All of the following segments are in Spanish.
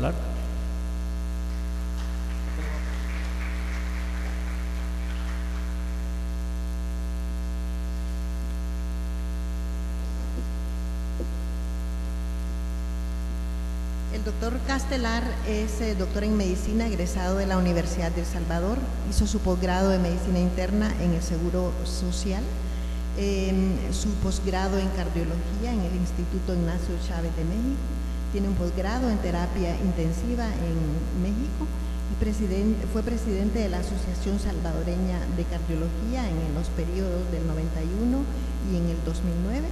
hablar. El doctor Castelar es doctor en medicina, egresado de la Universidad de El Salvador. Hizo su posgrado de medicina interna en el Seguro Social, su posgrado en cardiología en el Instituto Ignacio Chávez de México. Tiene un posgrado en terapia intensiva en México y fue presidente de la Asociación Salvadoreña de Cardiología en los periodos del 91 y en el 2009.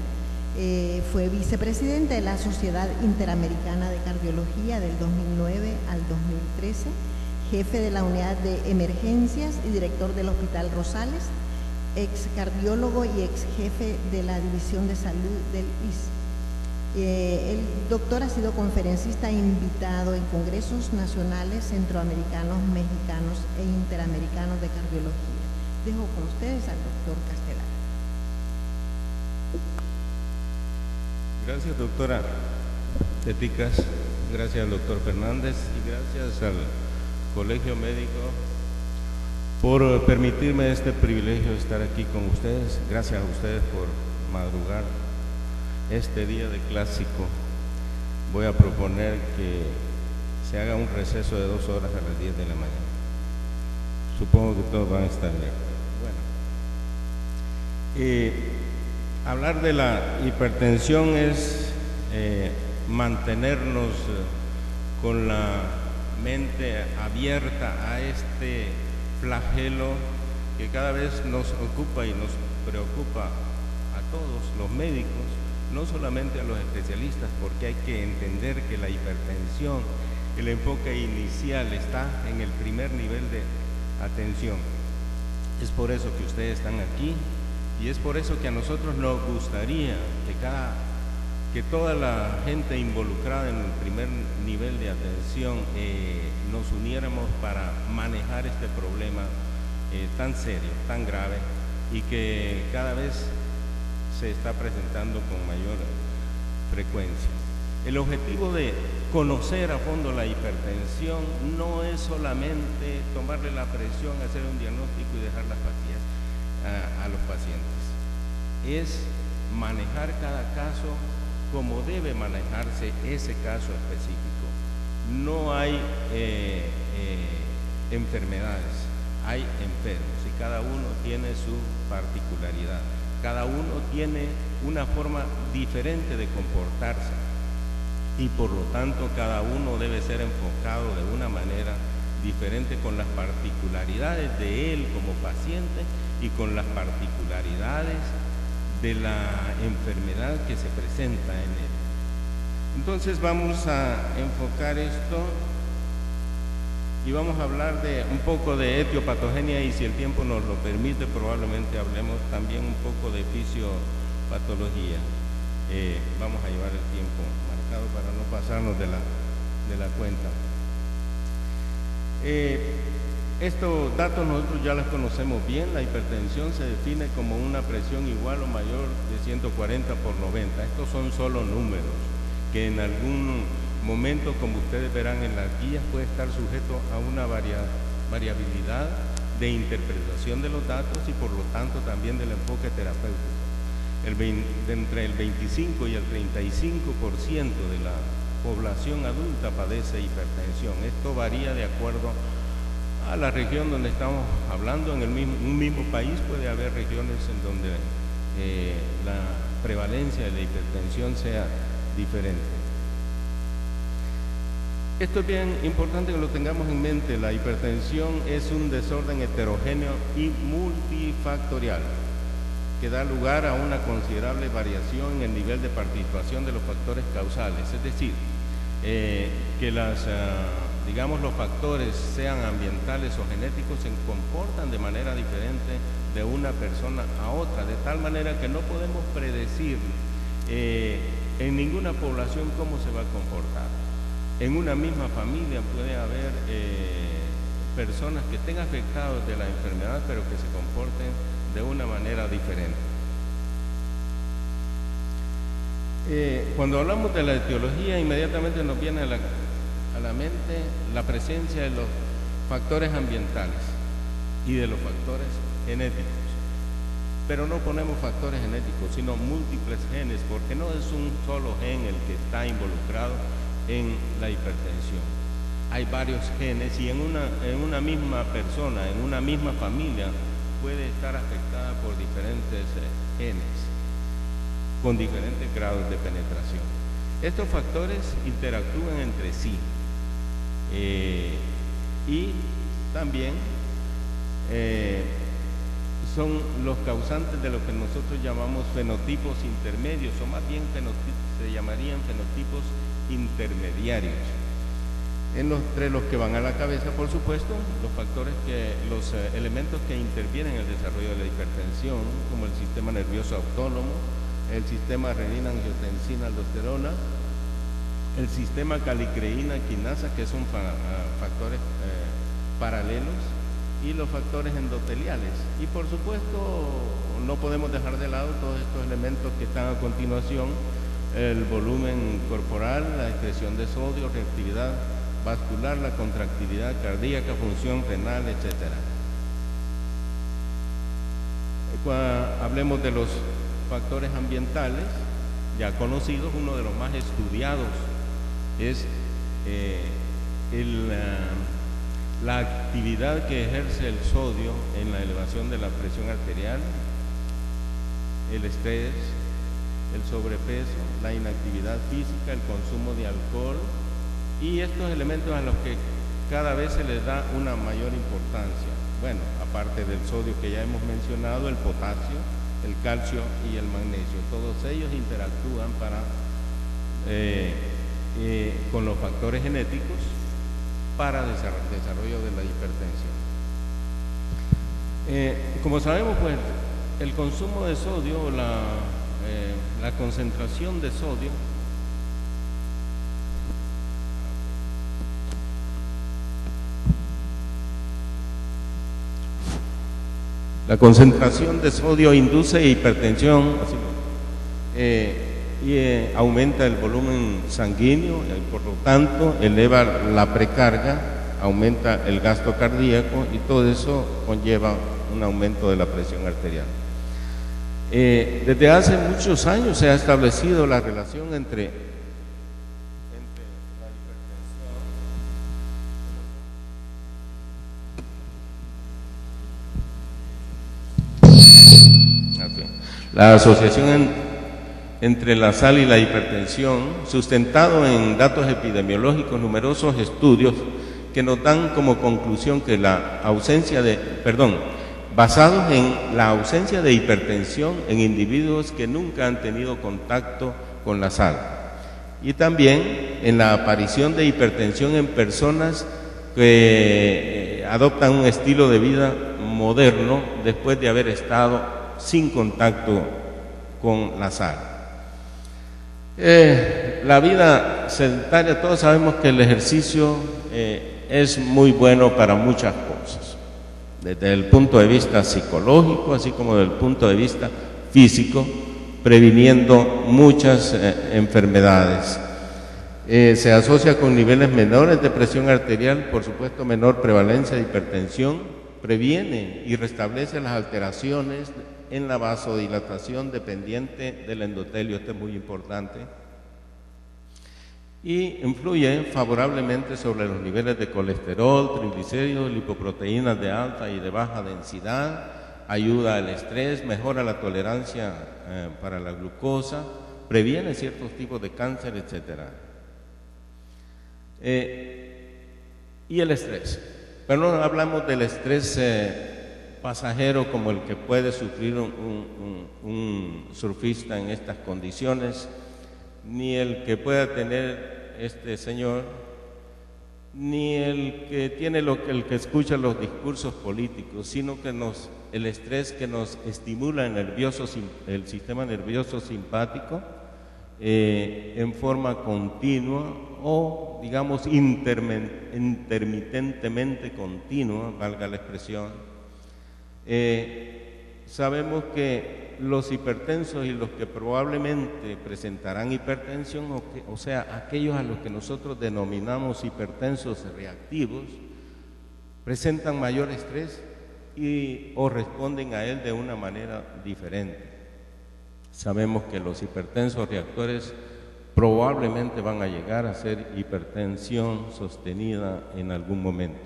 Fue vicepresidente de la Sociedad Interamericana de Cardiología del 2009 al 2013, jefe de la Unidad de Emergencias y director del Hospital Rosales, ex cardiólogo y ex jefe de la División de Salud del IS. El doctor ha sido conferencista e invitado en congresos nacionales, centroamericanos, mexicanos e interamericanos de cardiología. Dejo con ustedes al doctor Castelar. Gracias, doctora Teticas, gracias al doctor Fernández y gracias al Colegio Médico por permitirme este privilegio de estar aquí con ustedes. Gracias a ustedes por madrugar este día de clásico. Voy a proponer que se haga un receso de 2 horas a las 10 de la mañana. Supongo que todos van a estar de acuerdo. Bueno. Hablar de la hipertensión es mantenernos con la mente abierta a este flagelo que cada vez nos ocupa y nos preocupa a todos los médicos, no solamente a los especialistas, porque hay que entender que la hipertensión, el enfoque inicial está en el primer nivel de atención. Es por eso que ustedes están aquí. Y es por eso que a nosotros nos gustaría que toda la gente involucrada en el primer nivel de atención nos uniéramos para manejar este problema tan serio, tan grave y que cada vez se está presentando con mayor frecuencia. El objetivo de conocer a fondo la hipertensión no es solamente tomarle la presión, hacer un diagnóstico y dejar las pastillas a los pacientes. Es manejar cada caso como debe manejarse ese caso específico. No hay enfermedades, hay enfermos y cada uno tiene su particularidad. Cada uno tiene una forma diferente de comportarse y por lo tanto cada uno debe ser enfocado de una manera diferente con las particularidades de él como paciente y con las particularidades de la enfermedad que se presenta en él. Entonces vamos a enfocar esto y vamos a hablar de un poco de etiopatogenia y si el tiempo nos lo permite probablemente hablemos también un poco de fisiopatología. Vamos a llevar el tiempo marcado para no pasarnos de la cuenta. Estos datos nosotros ya los conocemos bien. La hipertensión se define como una presión igual o mayor de 140 por 90. Estos son solo números que en algún momento, como ustedes verán en las guías, puede estar sujeto a una variabilidad de interpretación de los datos y por lo tanto también del enfoque terapéutico. Entre el 25 y el 35% de la población adulta padece hipertensión. Esto varía de acuerdo a la región donde estamos hablando. En un mismo país puede haber regiones en donde la prevalencia de la hipertensión sea diferente. Esto es bien importante que lo tengamos en mente. La hipertensión es un desorden heterogéneo y multifactorial que da lugar a una considerable variación en el nivel de participación de los factores causales, es decir, que los factores sean ambientales o genéticos se comportan de manera diferente de una persona a otra, de tal manera que no podemos predecir en ninguna población cómo se va a comportar. En una misma familia puede haber personas que estén afectadas de la enfermedad, pero que se comporten de una manera diferente. Cuando hablamos de la etiología, inmediatamente nos viene a la a la mente la presencia de los factores ambientales y de los factores genéticos. Pero no ponemos factores genéticos, sino múltiples genes, porque no es un solo gen el que está involucrado en la hipertensión. Hay varios genes y en una misma persona, en una misma familia, puede estar afectada por diferentes genes, con diferentes grados de penetración. Estos factores interactúan entre sí y también son los causantes de lo que nosotros llamamos fenotipos intermedios, o más bien se llamarían fenotipos intermediarios. Entre los que van a la cabeza, por supuesto, los elementos que intervienen en el desarrollo de la hipertensión, como el sistema nervioso autónomo, el sistema renina-angiotensina-aldosterona, el sistema calicreína-quinasa, que son factores paralelos, y los factores endoteliales. Y por supuesto, no podemos dejar de lado todos estos elementos que están a continuación: el volumen corporal, la excreción de sodio, reactividad vascular, la contractilidad cardíaca, función renal, etc. Hablemos de los factores ambientales ya conocidos. Uno de los más estudiados es la actividad que ejerce el sodio en la elevación de la presión arterial, el estrés, el sobrepeso, la inactividad física, el consumo de alcohol y estos elementos a los que cada vez se les da una mayor importancia. Bueno, aparte del sodio que ya hemos mencionado, el potasio, el calcio y el magnesio, todos ellos interactúan con los factores genéticos para desarrollo de la hipertensión. Como sabemos, pues, el consumo de sodio, la concentración de sodio, induce hipertensión y aumenta el volumen sanguíneo y por lo tanto eleva la precarga, aumenta el gasto cardíaco y todo eso conlleva un aumento de la presión arterial. Desde hace muchos años se ha establecido la relación entre la asociación entre la sal y la hipertensión, sustentado en datos epidemiológicos, numerosos estudios que nos dan como conclusión que basados en la ausencia de hipertensión en individuos que nunca han tenido contacto con la sal, y también en la aparición de hipertensión en personas que adoptan un estilo de vida moderno después de haber estado sin contacto con la sal. La vida sedentaria, todos sabemos que el ejercicio es muy bueno para muchas cosas, desde el punto de vista psicológico, así como desde el punto de vista físico, previniendo muchas enfermedades. Se asocia con niveles menores de presión arterial, por supuesto menor prevalencia de hipertensión, previene y restablece las alteraciones en la vasodilatación dependiente del endotelio, esto es muy importante, y influye favorablemente sobre los niveles de colesterol, triglicéridos, lipoproteínas de alta y de baja densidad, ayuda al estrés, mejora la tolerancia para la glucosa, previene ciertos tipos de cáncer, etc. Y el estrés, pero no hablamos del estrés pasajero como el que puede sufrir un surfista en estas condiciones, ni el que pueda tener este señor, ni el que tiene el que escucha los discursos políticos, sino que el estrés que nos estimula el sistema nervioso simpático en forma continua o, digamos, intermitentemente continua, valga la expresión. Sabemos que los hipertensos y los que probablemente presentarán hipertensión, o sea, aquellos a los que nosotros denominamos hipertensos reactivos, presentan mayor estrés o responden a él de una manera diferente. Sabemos que los hipertensos reactores probablemente van a llegar a ser hipertensión sostenida en algún momento.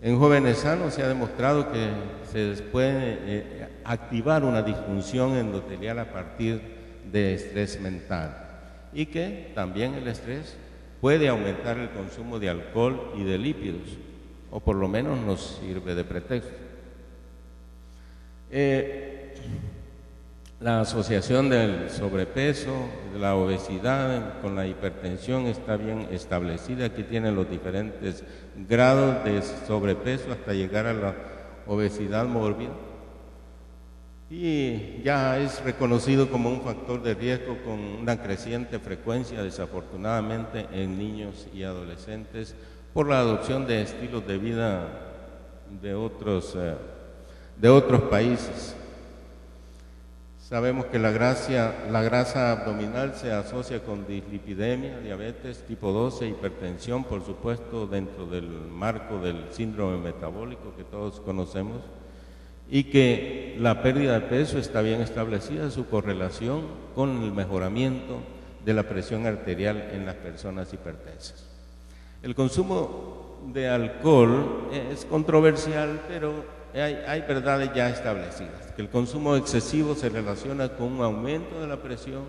En jóvenes sanos se ha demostrado que se puede activar una disfunción endotelial a partir de estrés mental y que también el estrés puede aumentar el consumo de alcohol y de lípidos, o por lo menos nos sirve de pretexto. La asociación del sobrepeso, de la obesidad con la hipertensión está bien establecida. Aquí tienen los diferentes grados de sobrepeso hasta llegar a la obesidad mórbida. Y ya es reconocido como un factor de riesgo con una creciente frecuencia, desafortunadamente, en niños y adolescentes por la adopción de estilos de vida de otros países. Sabemos que la grasa abdominal se asocia con dislipidemia, diabetes tipo 2 e hipertensión, por supuesto, dentro del marco del síndrome metabólico que todos conocemos, y que la pérdida de peso está bien establecida, su correlación con el mejoramiento de la presión arterial en las personas hipertensas. El consumo de alcohol es controversial, pero hay verdades ya establecidas, que el consumo excesivo se relaciona con un aumento de la presión,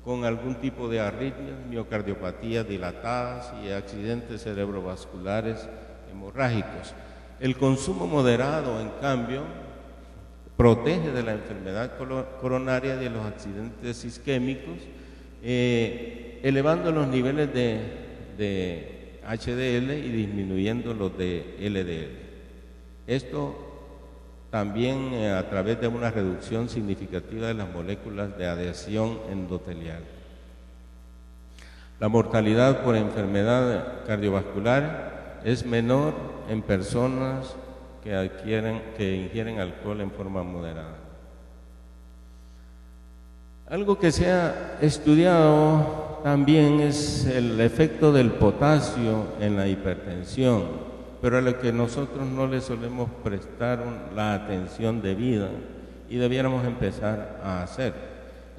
con algún tipo de arritmias, miocardiopatías dilatadas y accidentes cerebrovasculares hemorrágicos. El consumo moderado, en cambio, protege de la enfermedad coronaria y de los accidentes isquémicos, elevando los niveles de HDL y disminuyendo los de LDL. Esto también a través de una reducción significativa de las moléculas de adhesión endotelial. La mortalidad por enfermedad cardiovascular es menor en personas que ingieren alcohol en forma moderada. Algo que se ha estudiado también es el efecto del potasio en la hipertensión, pero a lo que nosotros no le solemos prestar la atención debida y debiéramos empezar a hacer.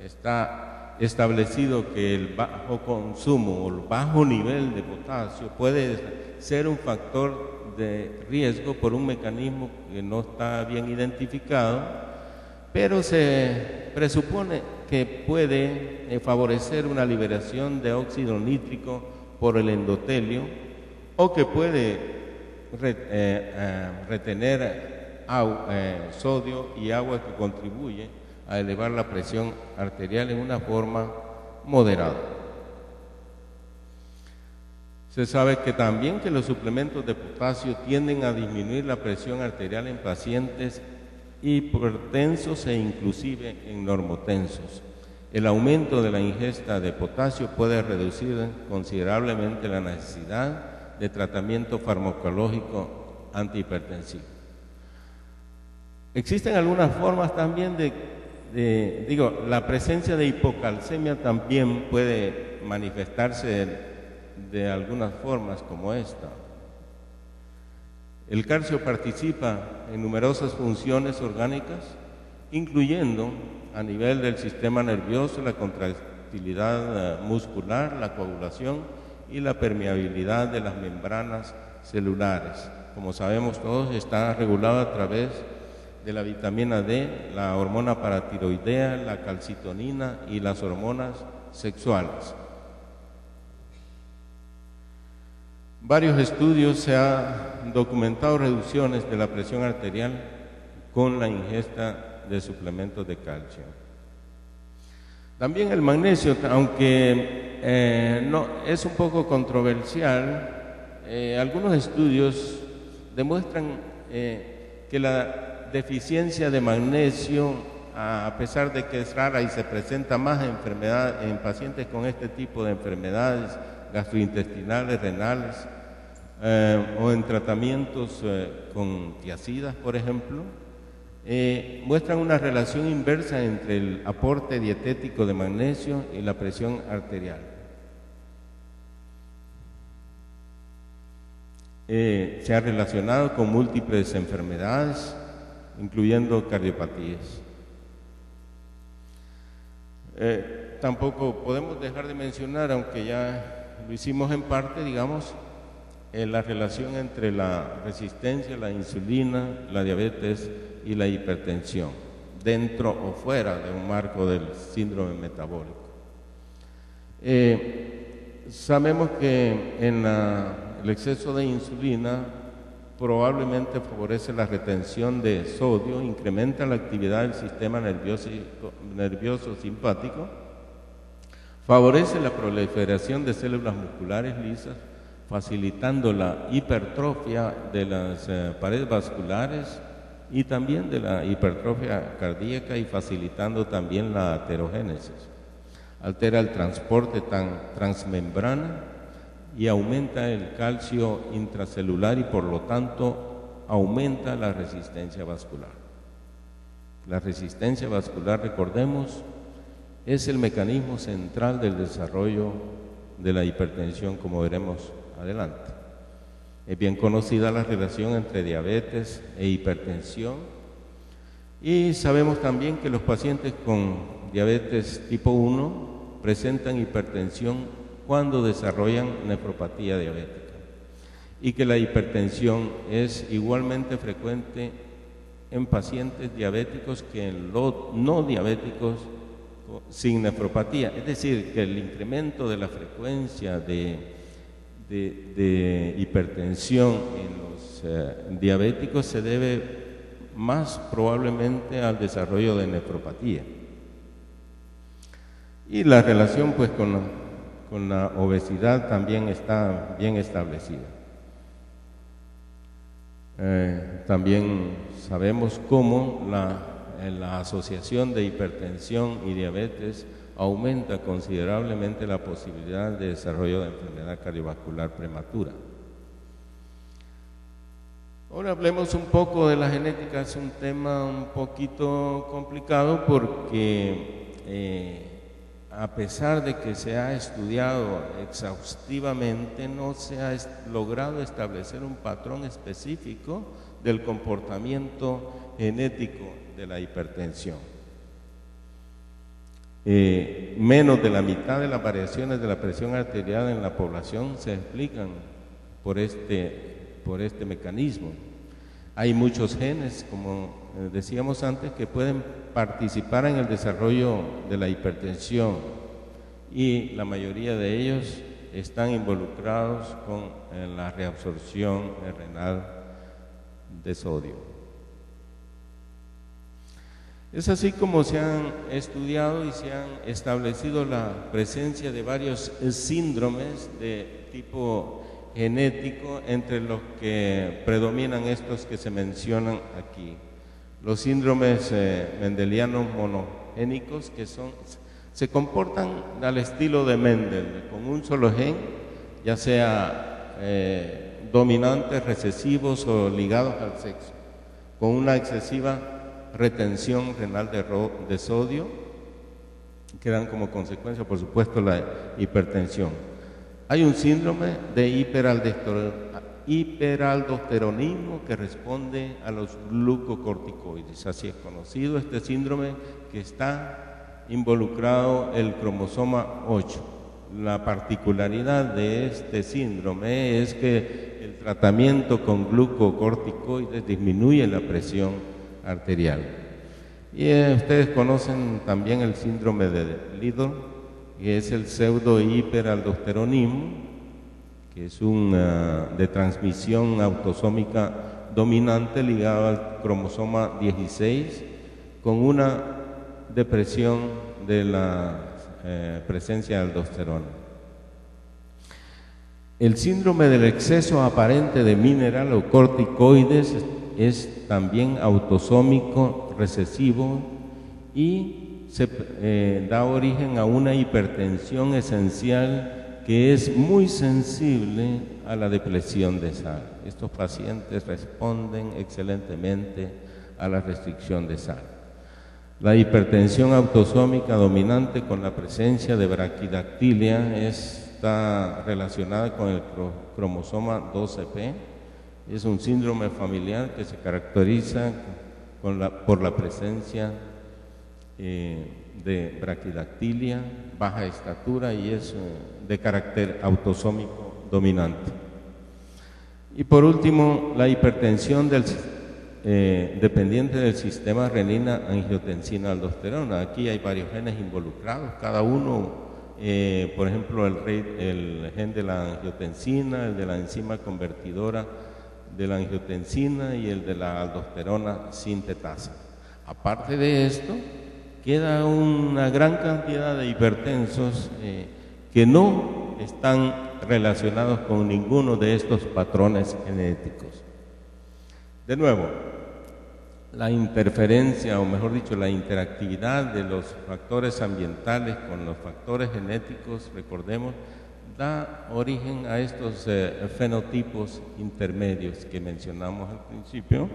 Está establecido que el bajo consumo o el bajo nivel de potasio puede ser un factor de riesgo por un mecanismo que no está bien identificado, pero se presupone que puede favorecer una liberación de óxido nítrico por el endotelio o que puede retener sodio y agua que contribuye a elevar la presión arterial en una forma moderada. Se sabe que también que los suplementos de potasio tienden a disminuir la presión arterial en pacientes hipertensos e inclusive en normotensos. El aumento de la ingesta de potasio puede reducir considerablemente la necesidad de tratamiento farmacológico antihipertensivo. Existen algunas formas también la presencia de hipocalcemia también puede manifestarse de algunas formas como esta. El calcio participa en numerosas funciones orgánicas, incluyendo a nivel del sistema nervioso, la contractilidad muscular, la coagulación y la permeabilidad de las membranas celulares. Como sabemos todos, está regulado a través de la vitamina D, la hormona paratiroidea, la calcitonina y las hormonas sexuales. Varios estudios se han documentado reducciones de la presión arterial con la ingesta de suplementos de calcio. También el magnesio, aunque no, es un poco controversial, algunos estudios demuestran que la deficiencia de magnesio, a pesar de que es rara y se presenta más en pacientes con este tipo de enfermedades gastrointestinales, renales, o en tratamientos con tiazidas, por ejemplo, muestran una relación inversa entre el aporte dietético de magnesio y la presión arterial. Se ha relacionado con múltiples enfermedades, incluyendo cardiopatías. Tampoco podemos dejar de mencionar, aunque ya lo hicimos en parte, digamos, la relación entre la resistencia a la insulina, la diabetes y la hipertensión, dentro o fuera de un marco del síndrome metabólico. Sabemos que el exceso de insulina probablemente favorece la retención de sodio, incrementa la actividad del sistema nervioso simpático, favorece la proliferación de células musculares lisas, facilitando la hipertrofia de las paredes vasculares y también de la hipertrofia cardíaca y facilitando también la aterogénesis. Altera el transporte transmembrana y aumenta el calcio intracelular y por lo tanto aumenta la resistencia vascular. La resistencia vascular, recordemos, es el mecanismo central del desarrollo de la hipertensión, como veremos adelante. Es bien conocida la relación entre diabetes e hipertensión y sabemos también que los pacientes con diabetes tipo 1 presentan hipertensión cuando desarrollan nefropatía diabética y que la hipertensión es igualmente frecuente en pacientes diabéticos que en los no diabéticos sin nefropatía, es decir, que el incremento de la frecuencia de hipertensión en los diabéticos se debe más probablemente al desarrollo de nefropatía. Y la relación pues con la obesidad también está bien establecida. También sabemos cómo la asociación de hipertensión y diabetes aumenta considerablemente la posibilidad de desarrollo de enfermedad cardiovascular prematura. Ahora hablemos un poco de la genética. Es un tema un poquito complicado porque a pesar de que se ha estudiado exhaustivamente, no se ha logrado establecer un patrón específico del comportamiento genético de la hipertensión. Menos de la mitad de las variaciones de la presión arterial en la población se explican por este mecanismo. Hay muchos genes, como decíamos antes, que pueden participar en el desarrollo de la hipertensión y la mayoría de ellos están involucrados con la reabsorción renal de sodio. Es así como se han estudiado y se han establecido la presencia de varios síndromes de tipo genético, entre los que predominan estos que se mencionan aquí. Los síndromes mendelianos monogénicos, que se comportan al estilo de Mendel, con un solo gen, ya sea dominantes, recesivos o ligados al sexo, con una excesiva retención renal de sodio, que dan como consecuencia, por supuesto, la hipertensión. Hay un síndrome de hiperaldosteronismo que responde a los glucocorticoides. Así es conocido este síndrome, que está involucrado el cromosoma 8. La particularidad de este síndrome es que el tratamiento con glucocorticoides disminuye la presión arterial. Y ustedes conocen también el síndrome de Liddle, que es el pseudo-hiperaldosteronismo, que es de transmisión autosómica dominante ligado al cromosoma 16, con una depresión de la presencia de aldosterona. El síndrome del exceso aparente de mineral o corticoides es también autosómico recesivo y da origen a una hipertensión esencial que es muy sensible a la depresión de sal. Estos pacientes responden excelentemente a la restricción de sal. La hipertensión autosómica dominante con la presencia de braquidactilia está relacionada con el cromosoma 12p. Es un síndrome familiar que se caracteriza por la presencia de braquidactilia, baja estatura y es de carácter autosómico dominante. Y por último, la hipertensión dependiente del sistema renina-angiotensina-aldosterona. Aquí hay varios genes involucrados, cada uno, por ejemplo, el gen de la angiotensina, el de la enzima convertidora de la angiotensina y el de la aldosterona sintetasa. Aparte de esto, queda una gran cantidad de hipertensos que no están relacionados con ninguno de estos patrones genéticos. De nuevo, la interferencia, o mejor dicho, la interactividad de los factores ambientales con los factores genéticos, recordemos, da origen a estos fenotipos intermedios que mencionamos al principio,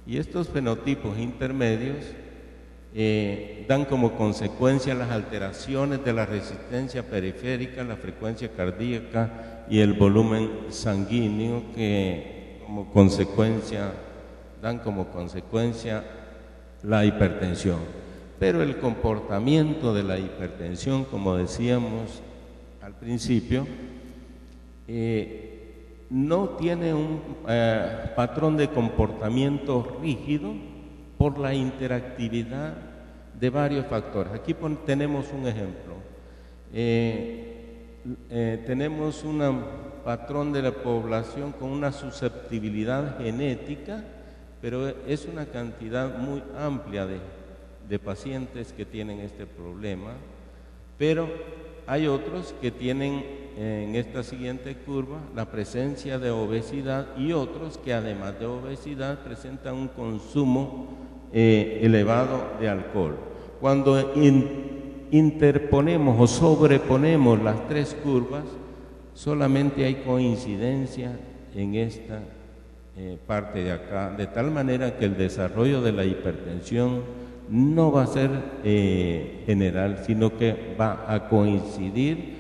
y estos fenotipos intermedios dan como consecuencia las alteraciones de la resistencia periférica, la frecuencia cardíaca y el volumen sanguíneo, que dan como consecuencia la hipertensión. Pero el comportamiento de la hipertensión, como decíamos al principio, no tiene un patrón de comportamiento rígido por la interactividad de varios factores. Aquí tenemos un ejemplo. Tenemos un patrón de la población con una susceptibilidad genética, pero es una cantidad muy amplia de pacientes que tienen este problema, pero hay otros que tienen en esta siguiente curva la presencia de obesidad y otros que además de obesidad presentan un consumo elevado de alcohol. Cuando interponemos o sobreponemos las tres curvas, solamente hay coincidencia en esta parte de acá, de tal manera que el desarrollo de la hipertensión no va a ser general, sino que va a coincidir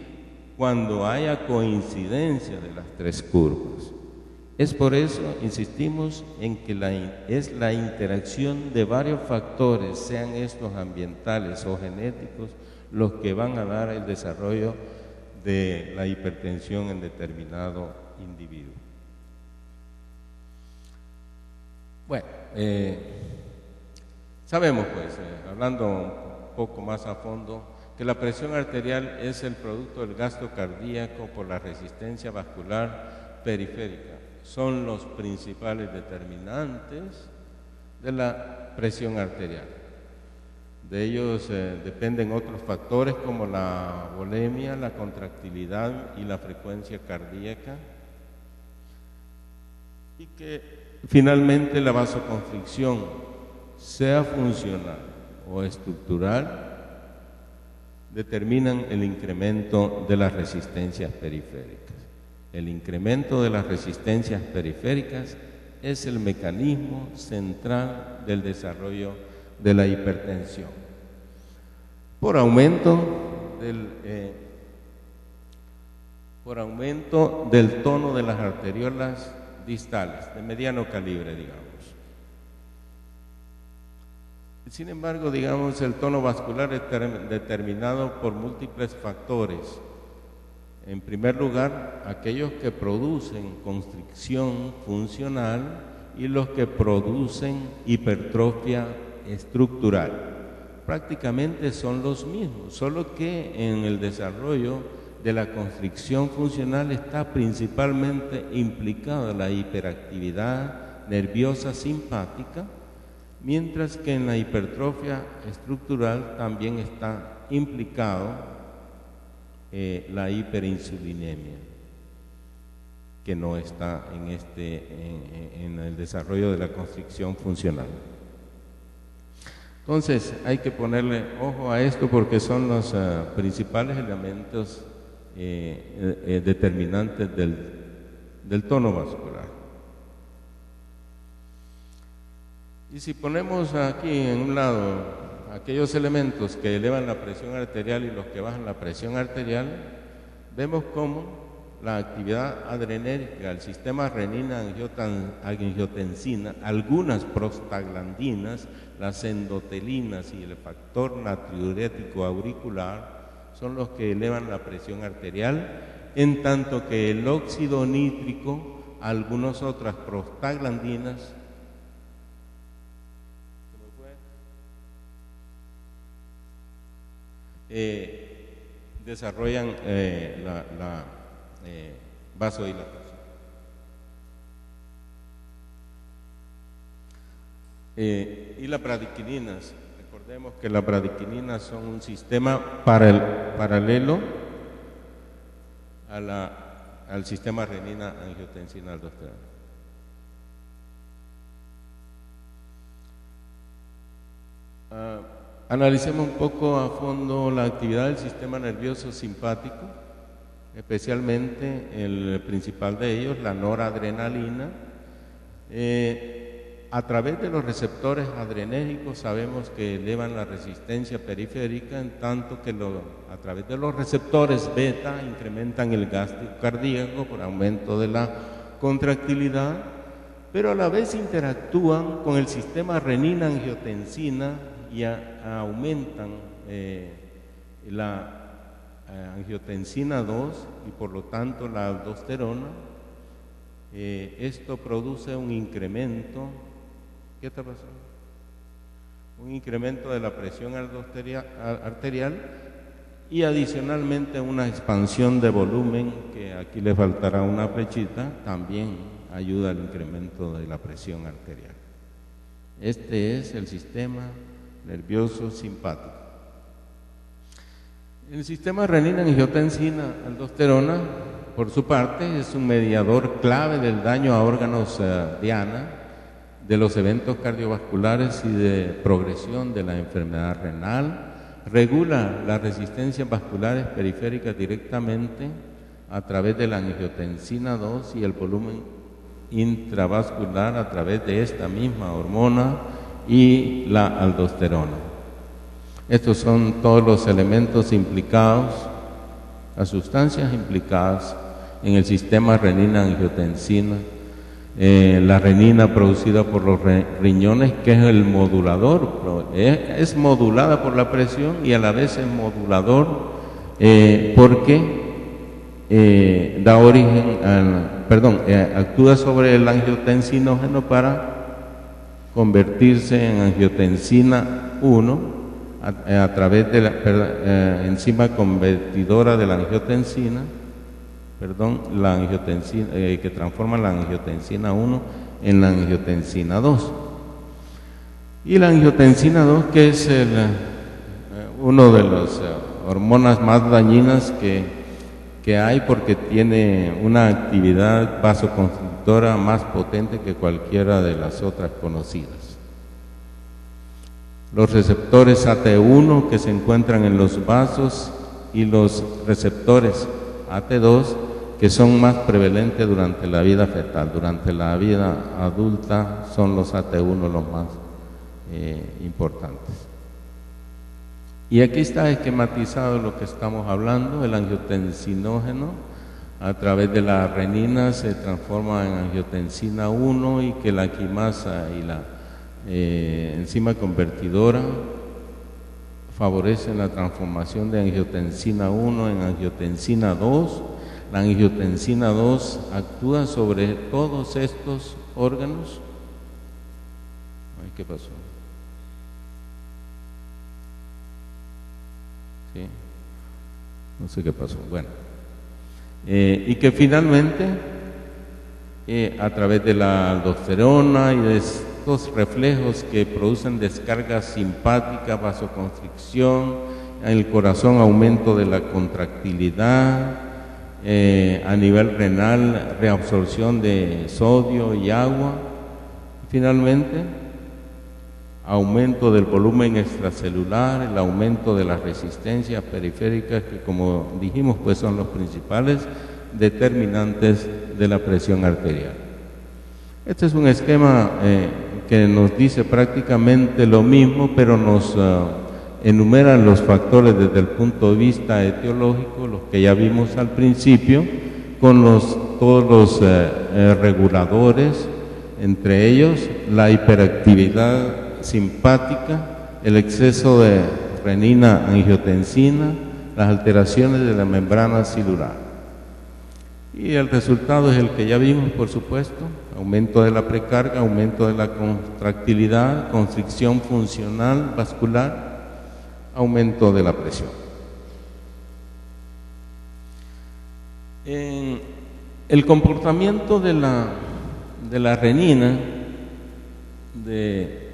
cuando haya coincidencia de las tres curvas. Es por eso, insistimos en que es la interacción de varios factores, sean estos ambientales o genéticos, los que van a dar el desarrollo de la hipertensión en determinado individuo. Bueno, sabemos pues, hablando un poco más a fondo, que la presión arterial es el producto del gasto cardíaco por la resistencia vascular periférica. Son los principales determinantes de la presión arterial. De ellos dependen otros factores como la volemia, la contractilidad y la frecuencia cardíaca, y que finalmente la vasoconstricción, sea funcional o estructural, determinan el incremento de las resistencias periféricas. El incremento de las resistencias periféricas es el mecanismo central del desarrollo de la hipertensión. Por aumento del tono de las arteriolas distales, de mediano calibre, digamos. Sin embargo, digamos, el tono vascular es determinado por múltiples factores. En primer lugar, aquellos que producen constricción funcional y los que producen hipertrofia estructural. Prácticamente son los mismos, solo que en el desarrollo de la constricción funcional está principalmente implicada la hiperactividad nerviosa simpática, mientras que en la hipertrofia estructural también está implicado la hiperinsulinemia, que no está en el desarrollo de la constricción funcional. Entonces hay que ponerle ojo a esto porque son los principales elementos determinantes del tono vascular. Y si ponemos aquí en un lado aquellos elementos que elevan la presión arterial y los que bajan la presión arterial, vemos cómo la actividad adrenérgica, el sistema renina-angiotensina, algunas prostaglandinas, las endotelinas y el factor natriurético auricular son los que elevan la presión arterial, en tanto que el óxido nítrico, algunas otras prostaglandinas, desarrollan la vasodilatación. Y las bradiquininas, recordemos que las bradiquininas son un sistema paralelo al sistema renina-angiotensina-aldosterona. Analicemos un poco a fondo la actividad del sistema nervioso simpático, especialmente el principal de ellos, la noradrenalina. A través de los receptores adrenérgicos sabemos que elevan la resistencia periférica, en tanto que a través de los receptores beta incrementan el gasto cardíaco por aumento de la contractilidad, pero a la vez interactúan con el sistema renina-angiotensina y aumentan la angiotensina 2 y por lo tanto la aldosterona. Esto produce un incremento. ¿Qué está pasando? Un incremento de la presión arterial y adicionalmente una expansión de volumen, que aquí le faltará una flechita, también ayuda al incremento de la presión arterial. Este es el sistema nervioso simpático. El sistema renina-angiotensina-aldosterona, por su parte, es un mediador clave del daño a órganos diana, de los eventos cardiovasculares y de progresión de la enfermedad renal. Regula las resistencias vasculares periféricas directamente a través de la angiotensina 2 y el volumen intravascular a través de esta misma hormona y la aldosterona. Estos son todos los elementos implicados, las sustancias implicadas en el sistema renina-angiotensina. La renina producida por los riñones, que es el modulador, es modulada por la presión y a la vez es modulador porque da origen actúa sobre el angiotensinógeno para convertirse en angiotensina 1 a través de la enzima convertidora de la angiotensina, la angiotensina, que transforma la angiotensina 1 en la angiotensina 2. Y la angiotensina 2, que es uno de las hormonas más dañinas que hay, porque tiene una actividad vasoconstrictora más potente que cualquiera de las otras conocidas. Los receptores AT1 que se encuentran en los vasos y los receptores AT2 que son más prevalentes durante la vida fetal. Durante la vida adulta son los AT1 los más importantes. Y aquí está esquematizado lo que estamos hablando. El angiotensinógeno a través de la renina se transforma en angiotensina 1 y que la quimasa y la enzima convertidora favorecen la transformación de angiotensina 1 en angiotensina 2. La angiotensina 2 actúa sobre todos estos órganos. Ay, ¿qué pasó? ¿Sí? No sé qué pasó. Bueno, y que finalmente, a través de la aldosterona y de estos reflejos que producen descarga simpática, vasoconstricción, en el corazón aumento de la contractilidad, a nivel renal reabsorción de sodio y agua, finalmente aumento del volumen extracelular, el aumento de las resistencias periféricas, que como dijimos pues son los principales determinantes de la presión arterial. Este es un esquema que nos dice prácticamente lo mismo, pero nos enumeran los factores desde el punto de vista etiológico, los que ya vimos al principio, con todos los reguladores, entre ellos la hiperactividad simpática, el exceso de renina-angiotensina, las alteraciones de la membrana celular. Y el resultado es el que ya vimos, por supuesto: aumento de la precarga, aumento de la contractilidad, constricción funcional vascular, aumento de la presión. El comportamiento de la renina, de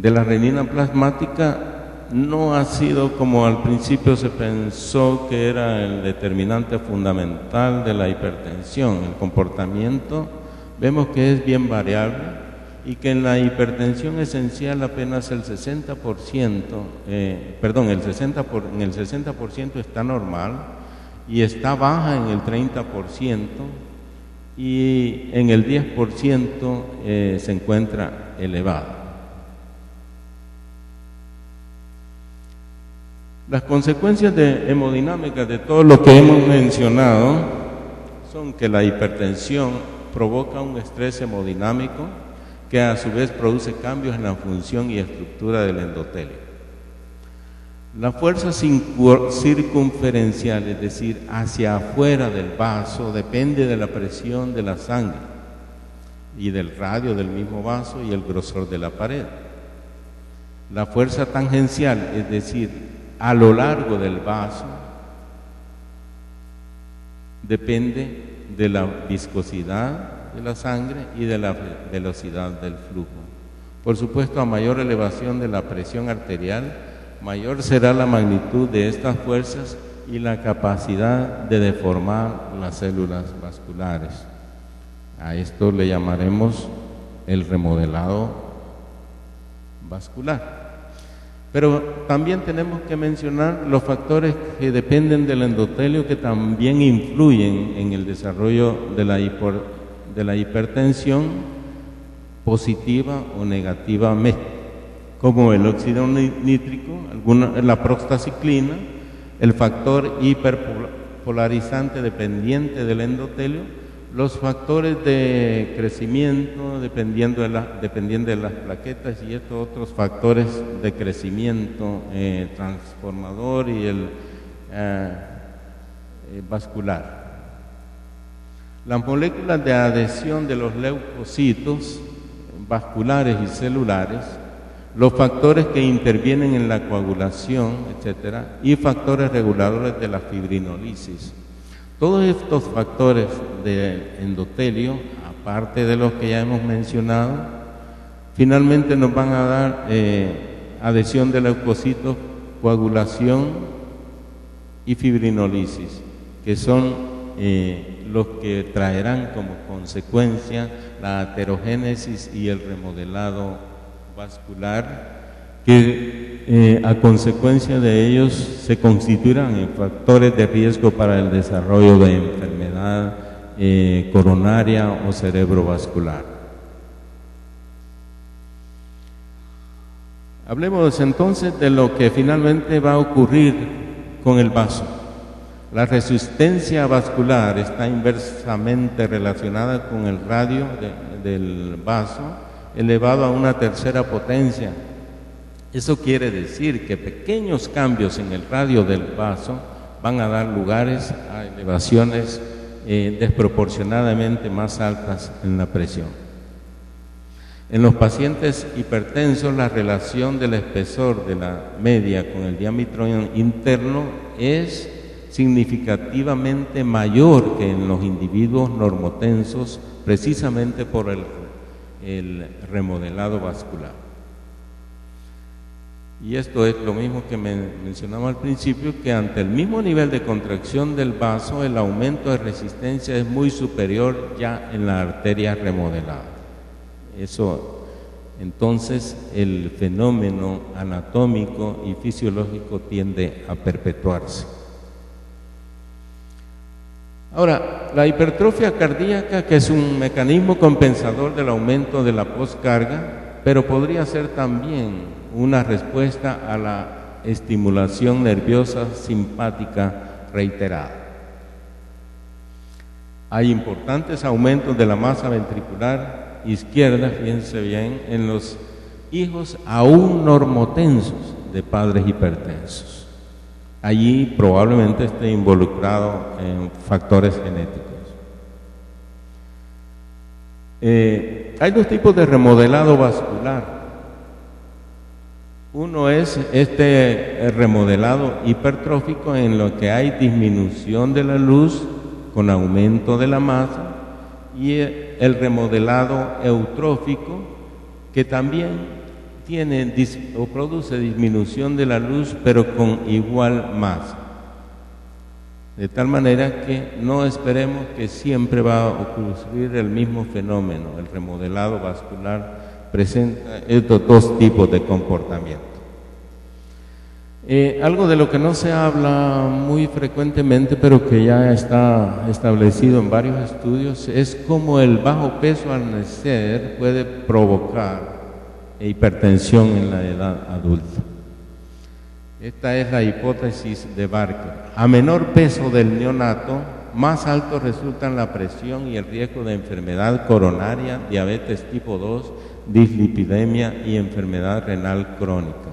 la renina plasmática, no ha sido como al principio se pensó que era el determinante fundamental de la hipertensión. El comportamiento vemos que es bien variable y que en la hipertensión esencial apenas el 60%, en el 60% está normal y está baja en el 30% y en el 10% se encuentra elevada. Las consecuencias hemodinámicas de todo lo que hemos mencionado son que la hipertensión provoca un estrés hemodinámico que a su vez produce cambios en la función y estructura del endotelio. La fuerza circunferencial, es decir, hacia afuera del vaso, depende de la presión de la sangre y del radio del mismo vaso y el grosor de la pared. La fuerza tangencial, es decir, a lo largo del vaso, depende de la viscosidad de la sangre y de la velocidad del flujo. Por supuesto, a mayor elevación de la presión arterial, mayor será la magnitud de estas fuerzas y la capacidad de deformar las células vasculares. A esto le llamaremos el remodelado vascular. Pero también tenemos que mencionar los factores que dependen del endotelio, que también influyen en el desarrollo de la hipertensión positiva o negativamente, como el óxido nítrico, la prostaciclina, el factor hiperpolarizante dependiente del endotelio, los factores de crecimiento dependiendo de las plaquetas y estos otros factores de crecimiento transformador y el vascular. Las moléculas de adhesión de los leucocitos vasculares y celulares, los factores que intervienen en la coagulación, etcétera, y factores reguladores de la fibrinolisis. Todos estos factores del endotelio, aparte de los que ya hemos mencionado, finalmente nos van a dar adhesión de leucocitos, coagulación y fibrinolisis, que son los que traerán como consecuencia la aterogénesis y el remodelado vascular, que a consecuencia de ellos se constituirán en factores de riesgo para el desarrollo de enfermedad coronaria o cerebrovascular. Hablemos entonces de lo que finalmente va a ocurrir con el vaso. La resistencia vascular está inversamente relacionada con el radio del vaso elevado a una tercera potencia. Eso quiere decir que pequeños cambios en el radio del vaso van a dar lugares a elevaciones desproporcionadamente más altas en la presión. En los pacientes hipertensos, la relación del espesor de la media con el diámetro interno es significativamente mayor que en los individuos normotensos, precisamente por el remodelado vascular. Y esto es lo mismo que mencionamos al principio, que ante el mismo nivel de contracción del vaso, el aumento de resistencia es muy superior ya en la arteria remodelada. Eso, entonces, el fenómeno anatómico y fisiológico tiende a perpetuarse. Ahora, la hipertrofia cardíaca, que es un mecanismo compensador del aumento de la poscarga, pero podría ser también una respuesta a la estimulación nerviosa simpática reiterada. Hay importantes aumentos de la masa ventricular izquierda, fíjense bien, en los hijos aún normotensos de padres hipertensos. Allí probablemente esté involucrado en factores genéticos. Hay dos tipos de remodelado vascular. Uno es este remodelado hipertrófico, en lo que hay disminución de la luz con aumento de la masa, y el remodelado eutrófico, que también tiene o produce disminución de la luz, pero con igual masa. De tal manera que no esperemos que siempre va a ocurrir el mismo fenómeno. El remodelado vascular presenta estos dos tipos de comportamiento. Algo de lo que no se habla muy frecuentemente, pero que ya está establecido en varios estudios, es cómo el bajo peso al nacer puede provocar hipertensión en la edad adulta. Esta es la hipótesis de Barker. A menor peso del neonato, más alto resultan la presión y el riesgo de enfermedad coronaria, diabetes tipo 2, dislipidemia y enfermedad renal crónica.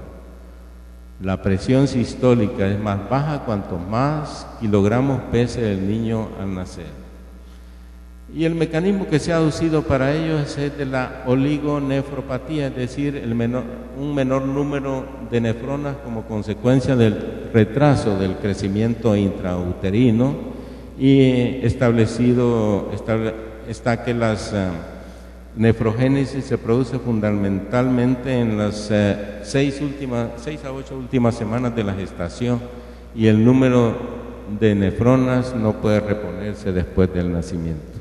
La presión sistólica es más baja cuanto más kilogramos pese el niño al nacer. Y el mecanismo que se ha aducido para ello es el de la oligonefropatía, es decir, un menor número de nefronas como consecuencia del retraso del crecimiento intrauterino, y está que las nefrogénesis se produce fundamentalmente en las 6 a 8 últimas semanas de la gestación, y el número de nefronas no puede reponerse después del nacimiento.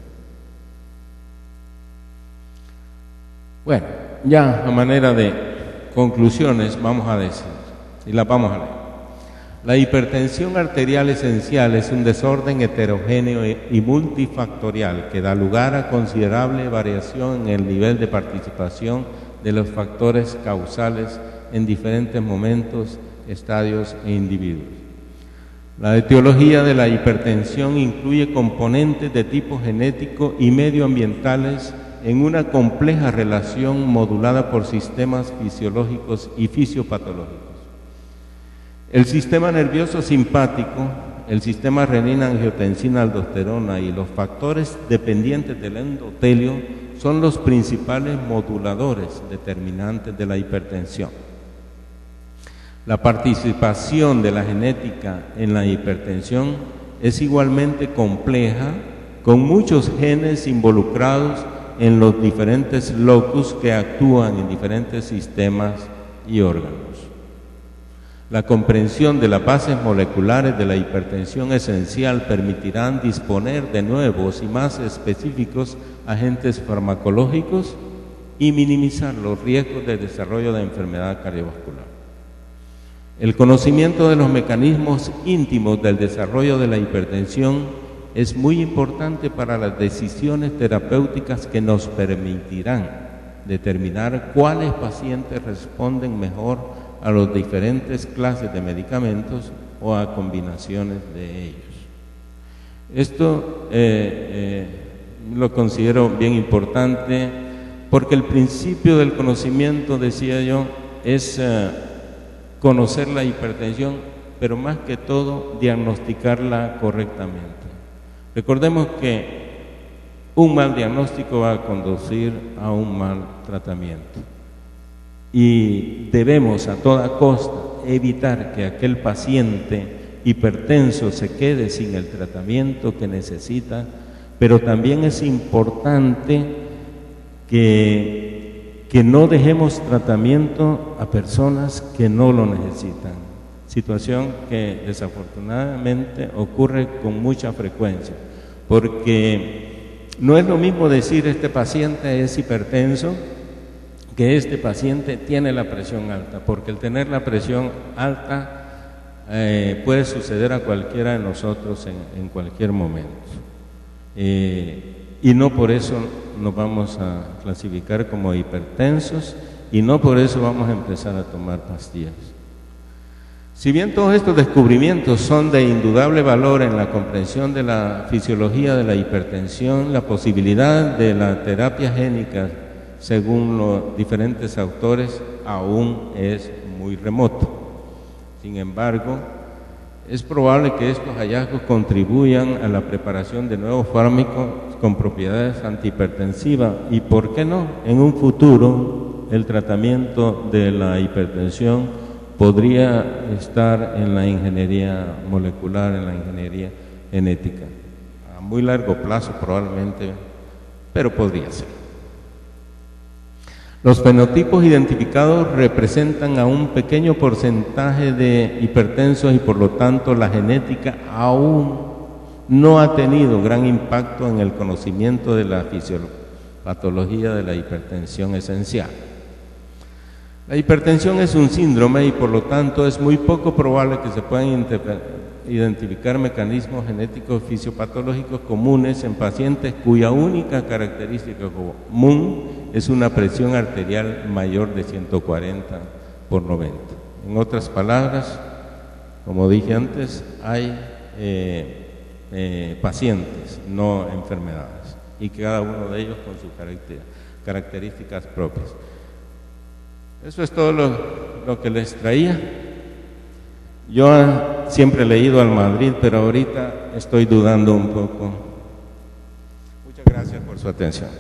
Bueno, ya a manera de conclusiones vamos a decir, y las vamos a leer. La hipertensión arterial esencial es un desorden heterogéneo y multifactorial que da lugar a considerable variación en el nivel de participación de los factores causales en diferentes momentos, estadios e individuos. La etiología de la hipertensión incluye componentes de tipo genético y medioambientales en una compleja relación modulada por sistemas fisiológicos y fisiopatológicos. El sistema nervioso simpático, el sistema renina-angiotensina-aldosterona y los factores dependientes del endotelio son los principales moduladores determinantes de la hipertensión. La participación de la genética en la hipertensión es igualmente compleja, con muchos genes involucrados en los diferentes locus que actúan en diferentes sistemas y órganos. La comprensión de las bases moleculares de la hipertensión esencial permitirán disponer de nuevos y más específicos agentes farmacológicos y minimizar los riesgos de desarrollo de enfermedad cardiovascular. El conocimiento de los mecanismos íntimos del desarrollo de la hipertensión es muy importante para las decisiones terapéuticas que nos permitirán determinar cuáles pacientes responden mejor a las diferentes clases de medicamentos o a combinaciones de ellos. Esto lo considero bien importante porque el principio del conocimiento, decía yo, es conocer la hipertensión, pero más que todo diagnosticarla correctamente. Recordemos que un mal diagnóstico va a conducir a un mal tratamiento y debemos a toda costa evitar que aquel paciente hipertenso se quede sin el tratamiento que necesita, pero también es importante que no dejemos tratamiento a personas que no lo necesitan. Situación que desafortunadamente ocurre con mucha frecuencia, porque no es lo mismo decir este paciente es hipertenso que este paciente tiene la presión alta, porque el tener la presión alta puede suceder a cualquiera de nosotros en cualquier momento, y no por eso nos vamos a clasificar como hipertensos y no por eso vamos a empezar a tomar pastillas. Si bien todos estos descubrimientos son de indudable valor en la comprensión de la fisiología de la hipertensión, la posibilidad de la terapia génica, según los diferentes autores, aún es muy remoto. Sin embargo, es probable que estos hallazgos contribuyan a la preparación de nuevos fármacos con propiedades antihipertensivas y, ¿por qué no?, en un futuro el tratamiento de la hipertensión podría estar en la ingeniería molecular, en la ingeniería genética. A muy largo plazo probablemente, pero podría ser. Los fenotipos identificados representan a un pequeño porcentaje de hipertensos y por lo tanto la genética aún no ha tenido gran impacto en el conocimiento de la fisiopatología de la hipertensión esencial. La hipertensión es un síndrome y por lo tanto es muy poco probable que se puedan identificar mecanismos genéticos fisiopatológicos comunes en pacientes cuya única característica común es una presión arterial mayor de 140/90. En otras palabras, como dije antes, hay pacientes, no enfermedades, y cada uno de ellos con sus características propias. Eso es todo lo que les traía. Yo siempre he leído al Madrid, pero ahorita estoy dudando un poco. Muchas gracias por su atención.